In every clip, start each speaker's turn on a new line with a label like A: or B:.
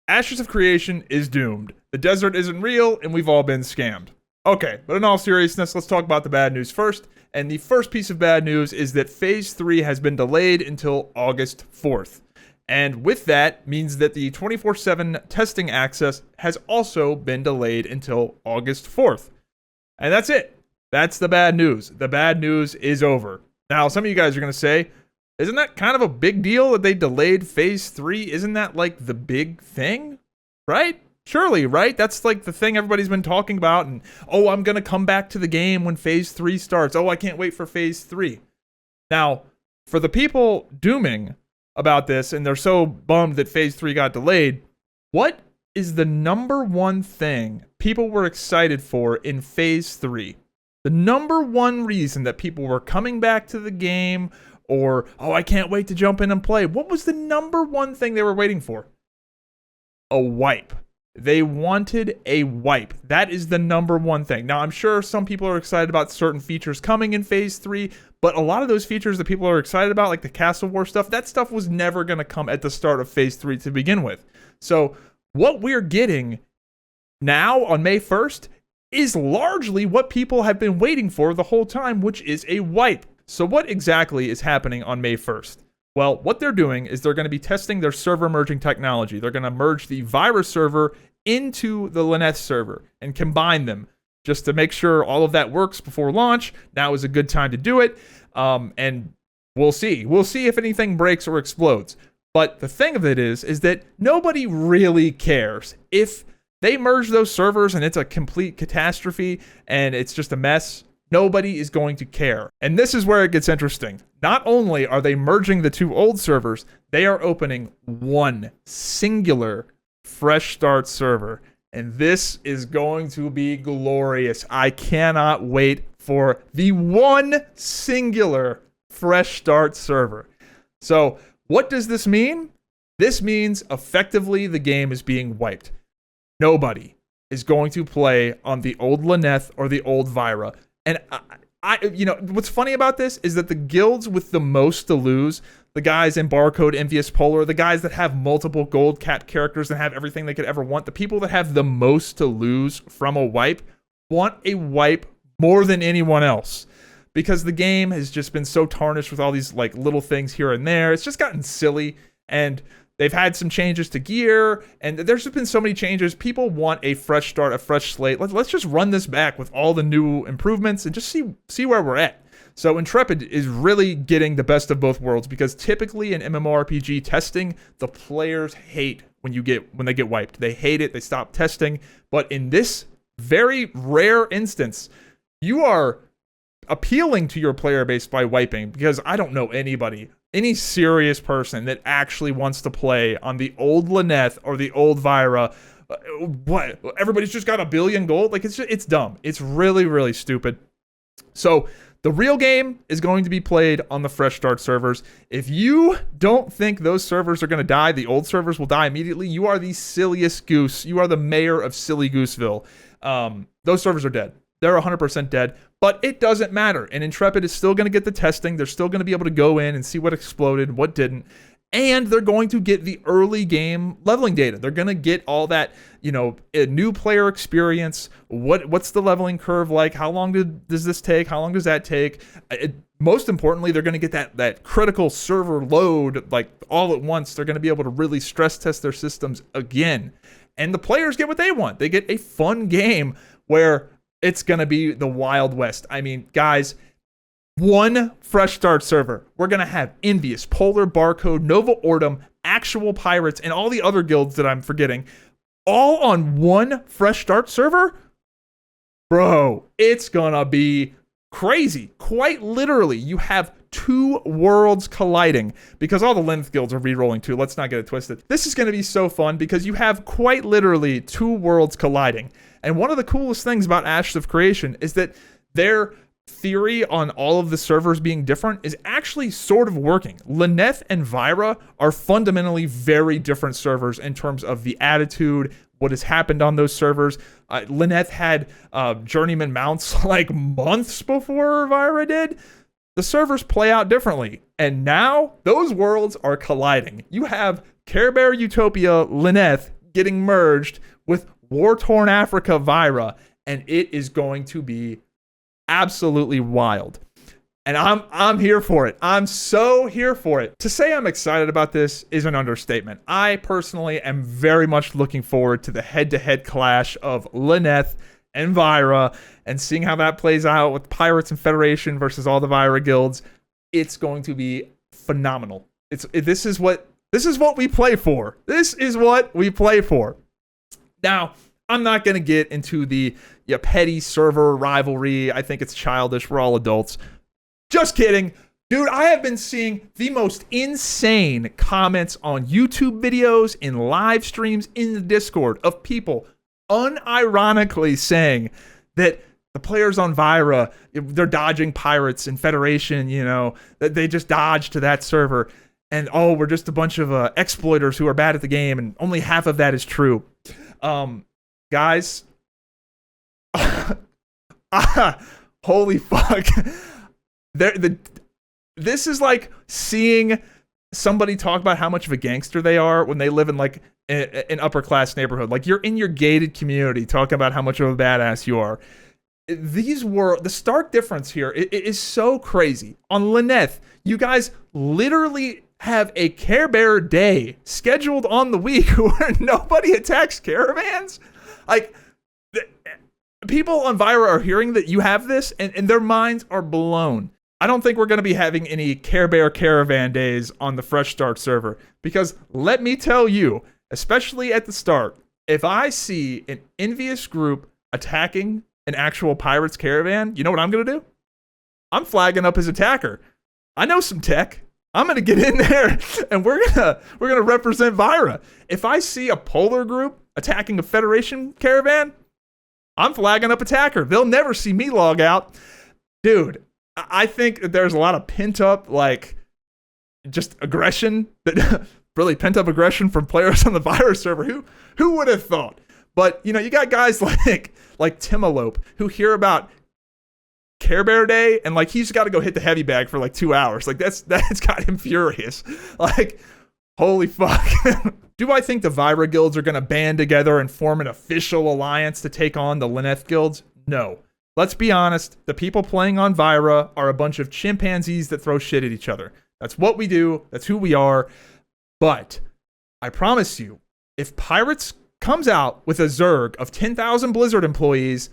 A: Ashes of Creation is doomed. The desert isn't real, and we've all been scammed. Okay, but in all seriousness, let's talk about the bad news first. And the first piece of bad news is that Phase 3 has been delayed until August 4th. And with that means that the 24/7 testing access has also been delayed until August 4th. And that's it. That's the bad news. The bad news is over. Now, some of you guys are going to say, isn't that kind of a big deal that they delayed Phase 3? Isn't that like the big thing? Right? Surely, right? That's like the thing everybody's been talking about. And, oh, I'm going to come back to the game when Phase 3 starts. Oh, I can't wait for Phase 3. Now, for the people dooming about this, and they're so bummed that Phase 3 got delayed, what is the number one thing people were excited for in Phase 3? The number one reason that people were coming back to the game, or, oh, I can't wait to jump in and play. What was the number one thing they were waiting for? A wipe. They wanted a wipe. That is the number one thing. Now, I'm sure some people are excited about certain features coming in Phase 3, but a lot of those features that people are excited about, like the Castle War stuff, that stuff was never going to come at the start of Phase 3 to begin with. So what we're getting now on May 1st is largely what people have been waiting for the whole time, which is a wipe. So what exactly is happening on May 1st? Well, what they're doing is they're going to be testing their server merging technology. They're going to merge the Virus server into the Lyneth server and combine them just to make sure all of that works before launch. Now is a good time to do it. And we'll see. We'll see if anything breaks or explodes. But the thing of it is that nobody really cares. If they merge those servers and it's a complete catastrophe and it's just a mess, nobody is going to care. And this is where it gets interesting. Not only are they merging the two old servers, they are opening one singular fresh start server. And this is going to be glorious. I cannot wait for the one singular fresh start server. So what does this mean? This means effectively the game is being wiped. Nobody is going to play on the old Lyneth or the old Vira. And I, you know, what's funny about this is that the guilds with the most to lose, the guys in Barcode, Envious Polar, the guys that have multiple gold cap characters and have everything they could ever want, the people that have the most to lose from a wipe want a wipe more than anyone else. Because the game has just been so tarnished with all these like little things here and there. It's just gotten silly, and they've had some changes to gear, and there's just been so many changes. People want a fresh start, a fresh slate. Let's just run this back with all the new improvements and just see where we're at. So Intrepid is really getting the best of both worlds, because typically in MMORPG testing, the players hate when they get wiped. They hate it. They stop testing. But in this very rare instance, you are appealing to your player base by wiping, because I don't know any serious person that actually wants to play on the old Lyneth or the old Vira. What? Everybody's just got 1 billion gold? Like, it's dumb. It's really, really stupid. So the real game is going to be played on the fresh start servers. If you don't think those servers are going to die, the old servers will die immediately, you are the silliest goose. You are the mayor of Silly Gooseville. Those servers are dead. They're 100% dead, but it doesn't matter. And Intrepid is still going to get the testing. They're still going to be able to go in and see what exploded, what didn't. And they're going to get the early game leveling data. They're going to get all that, a new player experience. What's the leveling curve like? How long does this take? How long does that take? Most importantly, they're going to get that critical server load like all at once. They're going to be able to really stress test their systems again. And the players get what they want. They get a fun game where it's going to be the Wild West. I mean, guys, one fresh start server. We're going to have Envious, Polar, Barcode, Nova Ortum, Actual Pirates, and all the other guilds that I'm forgetting, all on one fresh start server? Bro, it's going to be crazy. Quite literally, you have two worlds colliding, because all the Lyneth guilds are re-rolling too. Let's not get it twisted. This is going to be so fun because you have quite literally two worlds colliding. And one of the coolest things about Ashes of Creation is that their theory on all of the servers being different is actually sort of working. Lyneth and Vira are fundamentally very different servers in terms of the attitude, what has happened on those servers. Lyneth had journeyman mounts like months before Vira did. The servers play out differently. And now those worlds are colliding. You have Care Bear Utopia Lyneth getting merged with War-Torn Africa Vira, and it is going to be absolutely wild. And I'm here for it. I'm so here for it. To say I'm excited about this is an understatement. I personally am very much looking forward to the head-to-head clash of Lyneth and Vira and seeing how that plays out with Pirates and Federation versus all the Vira guilds. It's going to be phenomenal. This is what we play for. This is what we play for. Now, I'm not going to get into the petty server rivalry. I think it's childish. We're all adults. Just kidding. Dude, I have been seeing the most insane comments on YouTube videos, in live streams, in the Discord of people unironically saying that the players on Vira, they're dodging Pirates and Federation, that they just dodged to that server. And, we're just a bunch of exploiters who are bad at the game, and only half of that is true. Guys, holy fuck. This is like seeing somebody talk about how much of a gangster they are when they live in like an upper class neighborhood. Like, you're in your gated community talking about how much of a badass you are. The stark difference here is so crazy. On Lyneth, you guys literally have a Care Bear day scheduled on the week where nobody attacks caravans. Like, people on Vira are hearing that you have this, and their minds are blown. I don't think we're going to be having any Care Bear caravan days on the Fresh Start server, because let me tell you, especially at the start, if I see an envious group attacking an actual Pirates caravan, you know what I'm going to do? I'm flagging up his attacker. I know some tech. I'm going to get in there, and we're gonna represent Vira. If I see a Polar group attacking a Federation caravan, I'm flagging up attacker. They'll never see me log out. Dude, I think that there's a lot of pent-up, just aggression, really pent-up aggression from players on the Vira server. Who would have thought? But, you got guys like Timalope who hear about Care Bear Day, and, he's got to go hit the heavy bag for, 2 hours. That's got him furious. Holy fuck. Do I think the Vira guilds are going to band together and form an official alliance to take on the Lyneth guilds? No. Let's be honest, the people playing on Vira are a bunch of chimpanzees that throw shit at each other. That's what we do. That's who we are. But I promise you, if Pirates comes out with a Zerg of 10,000 Blizzard employees,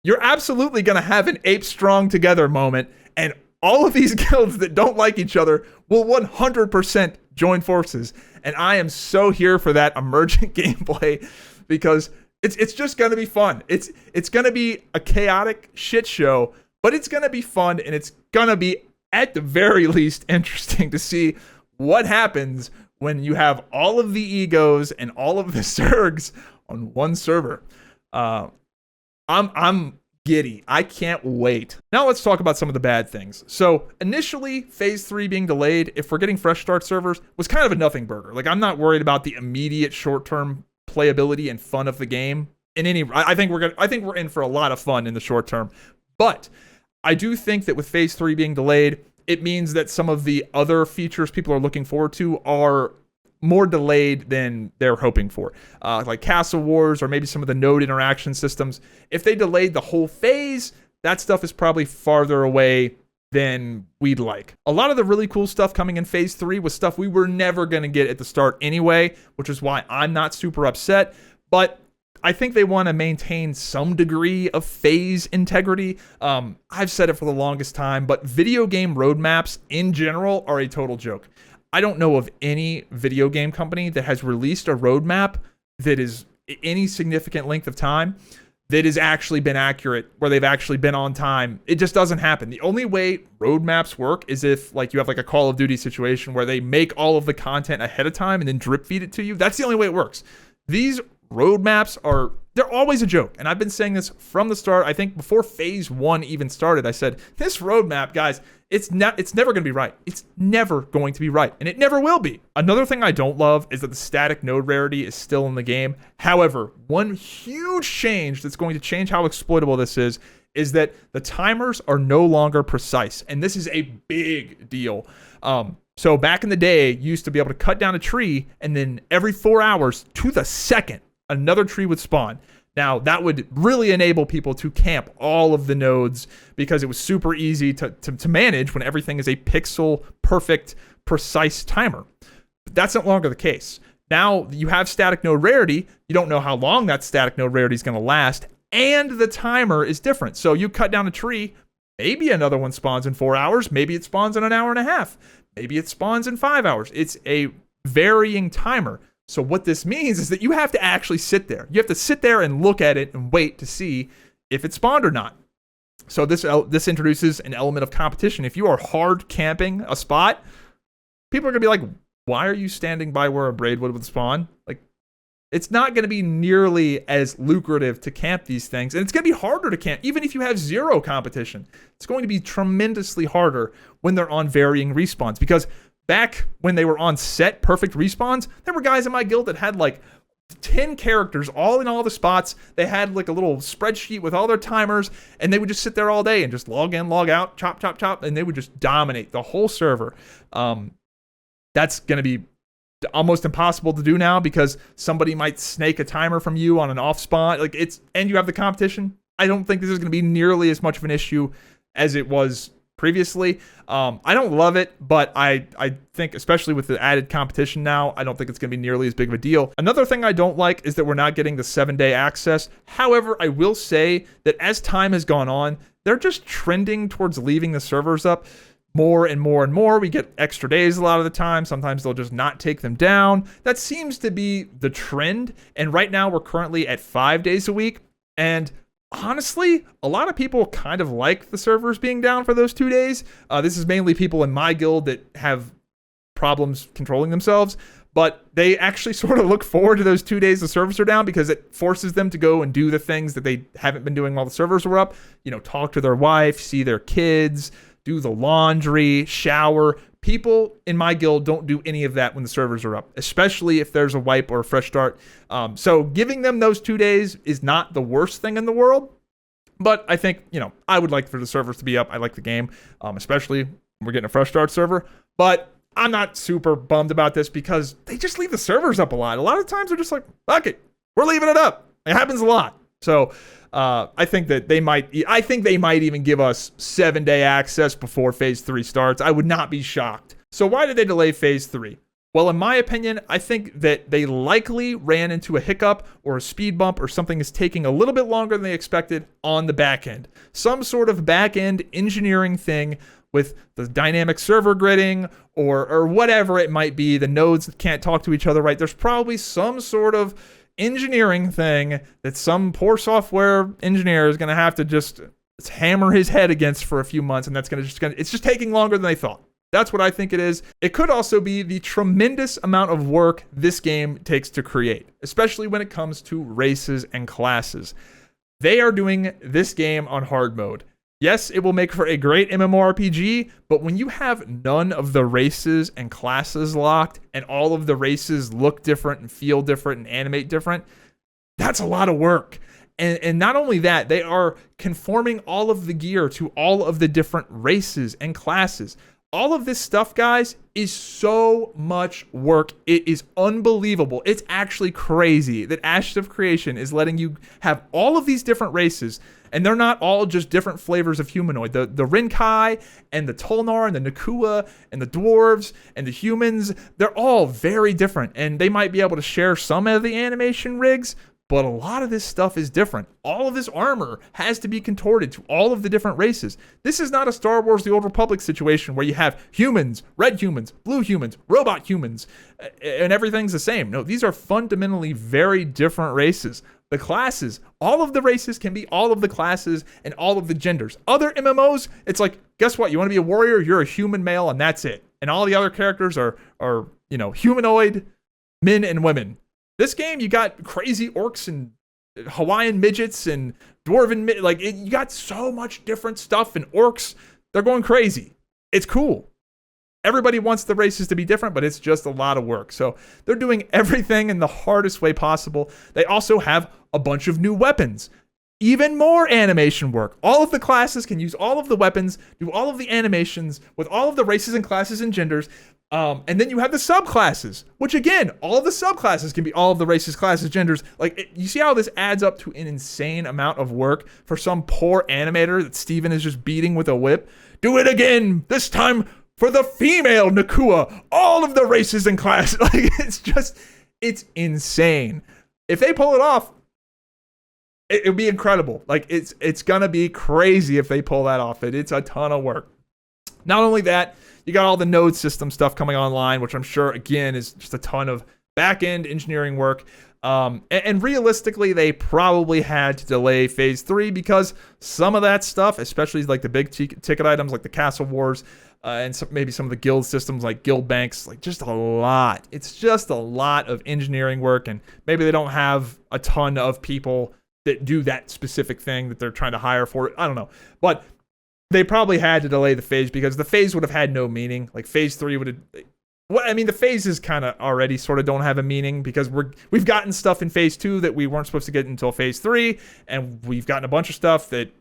A: you're absolutely going to have an ape strong together moment, and all of these guilds that don't like each other will 100% join forces. And I am so here for that emergent gameplay, because it's just going to be fun. It's going to be a chaotic shit show, but it's going to be fun, and it's going to be, at the very least, interesting to see what happens when you have all of the egos and all of the Zergs on one server. I'm giddy. I can't wait. Now let's talk about some of the bad things. So initially, Phase 3 being delayed, if we're getting Fresh Start servers, was kind of a nothing burger. I'm not worried about the immediate short-term playability and fun of the game. I think we're in for a lot of fun in the short term. But I do think that with Phase 3 being delayed, it means that some of the other features people are looking forward to are more delayed than they're hoping for, like Castle Wars or maybe some of the node interaction systems. If they delayed the whole phase, that stuff is probably farther away than we'd like. A lot of the really cool stuff coming in Phase 3 was stuff we were never going to get at the start anyway, which is why I'm not super upset. But I think they want to maintain some degree of phase integrity. I've said it for the longest time, but video game roadmaps in general are a total joke. I don't know of any video game company that has released a roadmap that is any significant length of time that has actually been accurate, where they've actually been on time. It just doesn't happen. The only way roadmaps work is if you have a Call of Duty situation where they make all of the content ahead of time and then drip feed it to you. That's the only way it works. These roadmaps they're always a joke. And I've been saying this from the start. I think before Phase 1 even started, I said, this roadmap, guys, it's never going to be right. It's never going to be right. And it never will be. Another thing I don't love is that the static node rarity is still in the game. However, one huge change that's going to change how exploitable this is that the timers are no longer precise. And this is a big deal. So back in the day, you used to be able to cut down a tree, and then every 4 hours to the second, another tree would spawn. Now, that would really enable people to camp all of the nodes because it was super easy to manage when everything is a pixel perfect, precise timer. But that's no longer the case. Now you have static node rarity. You don't know how long that static node rarity is going to last, and the timer is different. So you cut down a tree, maybe another one spawns in 4 hours, maybe it spawns in an hour and a half, maybe it spawns in 5 hours. It's a varying timer. So what this means is that you have to actually sit there. You have to sit there and look at it and wait to see if it spawned or not. So this introduces an element of competition. If you are hard camping a spot, people are going to be like, why are you standing by where a Braidwood would spawn? Like, it's not going to be nearly as lucrative to camp these things. And it's going to be harder to camp, even if you have zero competition. It's going to be tremendously harder when they're on varying respawns. Because back when they were on set perfect respawns, there were guys in my guild that had like 10 characters all in all the spots. They had like a little spreadsheet with all their timers, and they would just sit there all day and just log in, log out, chop, chop, chop, and they would just dominate the whole server. That's going to be almost impossible to do now because somebody might snake a timer from you on an off spawn. And you have the competition. I don't think this is going to be nearly as much of an issue as it was previously. I don't love it, but I think, especially with the added competition now, I don't think it's going to be nearly as big of a deal. Another thing I don't like is that we're not getting the 7-day access. However, I will say that as time has gone on, they're just trending towards leaving the servers up more and more and more. We get extra days a lot of the time. Sometimes they'll just not take them down. That seems to be the trend. And right now we're currently at 5 days a week. And honestly, a lot of people kind of like the servers being down for those 2 days. This is mainly people in my guild that have problems controlling themselves, but they actually sort of look forward to those 2 days the servers are down because it forces them to go and do the things that they haven't been doing while the servers were up. You know, talk to their wife, see their kids, do the laundry, shower. People in my guild don't do any of that when the servers are up, especially if there's a wipe or a fresh start. So giving them those 2 days is not the worst thing in the world. But I think, I would like for the servers to be up. I like the game, especially when we're getting a fresh start server. But I'm not super bummed about this because they just leave the servers up a lot. A lot of times they're just like, fuck it, we're leaving it up. It happens a lot. So I think they might even give us 7-day access before phase 3 starts. I would not be shocked. So why did they delay phase 3? Well, in my opinion, I think that they likely ran into a hiccup or a speed bump or something is taking a little bit longer than they expected on the back end. Some sort of back end engineering thing with the dynamic server gridding or whatever it might be. The nodes can't talk to each other right. There's probably some sort of engineering thing that some poor software engineer is going to have to just hammer his head against for a few months, and it's just taking longer than they thought. That's what I think it is. It could also be the tremendous amount of work this game takes to create, especially when it comes to races and classes. They are doing this game on hard mode. Yes, it will make for a great MMORPG, but when you have none of the races and classes locked and all of the races look different and feel different and animate different, that's a lot of work. And not only that, they are conforming all of the gear to all of the different races and classes. All of this stuff, guys, is so much work. It is unbelievable. It's actually crazy that Ashes of Creation is letting you have all of these different races, and they're not all just different flavors of humanoid. The Rinkai and the Tolnar and the Nakua and the dwarves and the humans, they're all very different, and they might be able to share some of the animation rigs, but a lot of this stuff is different. All of this armor has to be contorted to all of the different races. This is not a Star Wars The Old Republic situation where you have humans, red humans, blue humans, robot humans, and everything's the same. No, these are fundamentally very different races. The classes, all of the races can be all of the classes and all of the genders. Other MMOs, it's like, guess what? You want to be a warrior? You're a human male, and that's it. And all the other characters are humanoid men and women. This game, you got crazy orcs and Hawaiian midgets and dwarven you got so much different stuff, and orcs, they're going crazy. It's cool. Everybody wants the races to be different, but it's just a lot of work. So they're doing everything in the hardest way possible. They also have a bunch of new weapons. Even more animation work. All of the classes can use all of the weapons, do all of the animations with all of the races and classes and genders. And then you have the subclasses, which again, all of the subclasses can be all of the races, classes, genders. Like, you see how this adds up to an insane amount of work for some poor animator that Steven is just beating with a whip. Do it again, this time for the female Nakua, all of the races and classes. Like, it's insane. If they pull it off, it would be incredible. Like, it's gonna be crazy if they pull that off. It's a ton of work. Not only that, you got all the node system stuff coming online, which I'm sure, again, is just a ton of back-end engineering work. And realistically, they probably had to delay Phase 3 because some of that stuff, especially like the big ticket items like the Castle Wars and maybe some of the guild systems like guild banks, like just a lot. It's just a lot of engineering work, and maybe they don't have a ton of people that do that specific thing that they're trying to hire for it. I don't know. But they probably had to delay the phase because the phase would have had no meaning. Like, Phase 3 would have... Well, I mean, the phases kind of already sort of don't have a meaning because we've gotten stuff in Phase 2 that we weren't supposed to get until Phase 3, and we've gotten a bunch of stuff that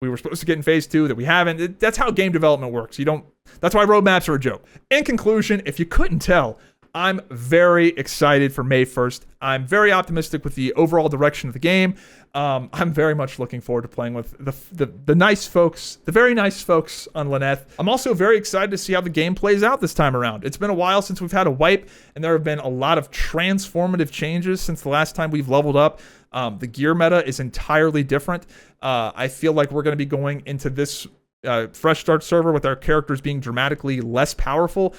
A: we were supposed to get in Phase 2 that we haven't. That's how game development works. That's why roadmaps are a joke. In conclusion, if you couldn't tell, I'm very excited for May 1st. I'm very optimistic with the overall direction of the game. I'm very much looking forward to playing with the nice folks, the very nice folks on Lyneth. I'm also very excited to see how the game plays out this time around. It's been a while since we've had a wipe, and there have been a lot of transformative changes since the last time we've leveled up. The gear meta is entirely different. I feel like we're going to be going into this fresh start server with our characters being dramatically less powerful.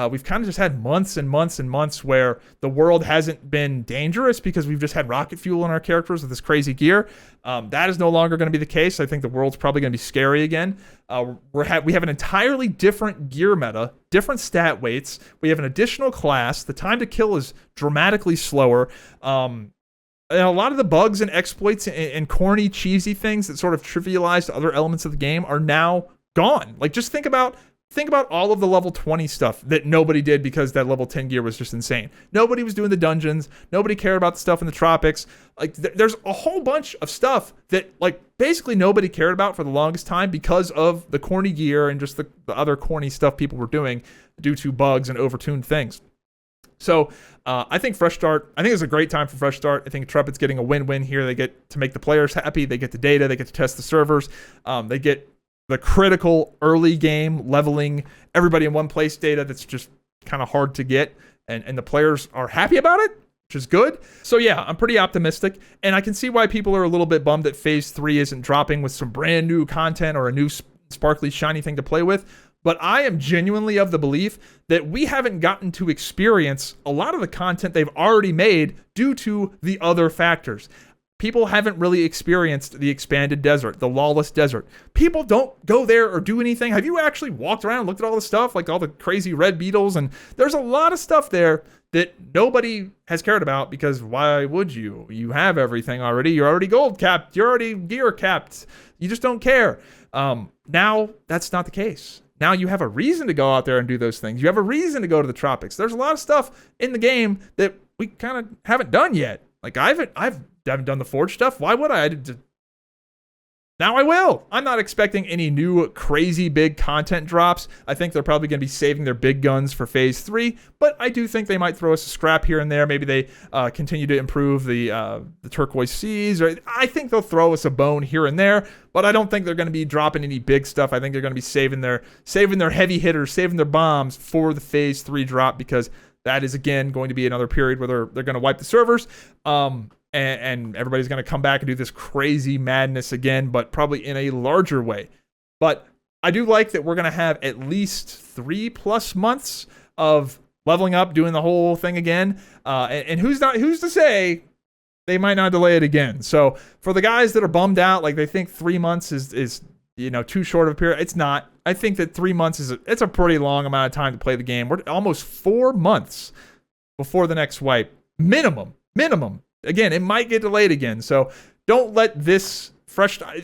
A: We've kind of just had months and months and months where the world hasn't been dangerous because we've just had rocket fuel in our characters with this crazy gear. That is no longer going to be the case. I think the world's probably going to be scary again. We have an entirely different gear meta, different stat weights. We have an additional class. The time to kill is dramatically slower. And a lot of the bugs and exploits and corny, cheesy things that sort of trivialized other elements of the game are now gone. Like, just think about all of the level 20 stuff that nobody did because that level 10 gear was just insane. Nobody was doing the dungeons. Nobody cared about the stuff in the tropics. Like, there's a whole bunch of stuff that, like, basically nobody cared about for the longest time because of the corny gear and just the other corny stuff people were doing due to bugs and overtuned things. So I think Fresh Start, I think it's a great time for Fresh Start. I think Intrepid's getting a win-win here. They get to make the players happy. They get the data. They get to test the servers. They get the critical early game leveling everybody in one place data that's just kind of hard to get. And the players are happy about it, which is good. So yeah, I'm pretty optimistic. And I can see why people are a little bit bummed that Phase 3 isn't dropping with some brand new content or a new sparkly, shiny thing to play with. But I am genuinely of the belief that we haven't gotten to experience a lot of the content they've already made due to the other factors. People haven't really experienced the expanded desert, the lawless desert. People don't go there or do anything. Have you actually walked around and looked at all the stuff, like all the crazy red beetles? And there's a lot of stuff there that nobody has cared about because why would you? You have everything already. You're already gold capped. You're already gear capped. You just don't care. Now that's not the case. Now you have a reason to go out there and do those things. You have a reason to go to the tropics. There's a lot of stuff in the game that we kind of haven't done yet. Like, I haven't done the Forge stuff. Why would I? Now I will. I'm not expecting any new crazy big content drops. I think they're probably going to be saving their big guns for Phase 3, but I do think they might throw us a scrap here and there. Maybe they continue to improve the turquoise seas, or I think they'll throw us a bone here and there, but I don't think they're going to be dropping any big stuff. I think they're going to be saving their heavy hitters, saving their bombs for the Phase 3 drop, because that is, again, going to be another period where they're going to wipe the servers. And everybody's going to come back and do this crazy madness again, but probably in a larger way. But I do like that we're going to have at least 3+ months of leveling up, doing the whole thing again. And who's to say they might not delay it again? So for the guys that are bummed out, like they think 3 months is too short of a period, it's not. I think that 3 months it's a pretty long amount of time to play the game. We're almost 4 months before the next wipe, minimum. Again, it might get delayed again, so don't let this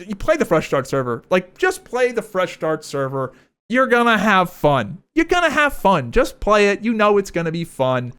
A: you play the Fresh Start server. Like, just play the Fresh Start server. You're gonna have fun. Just play it. You know it's gonna be fun.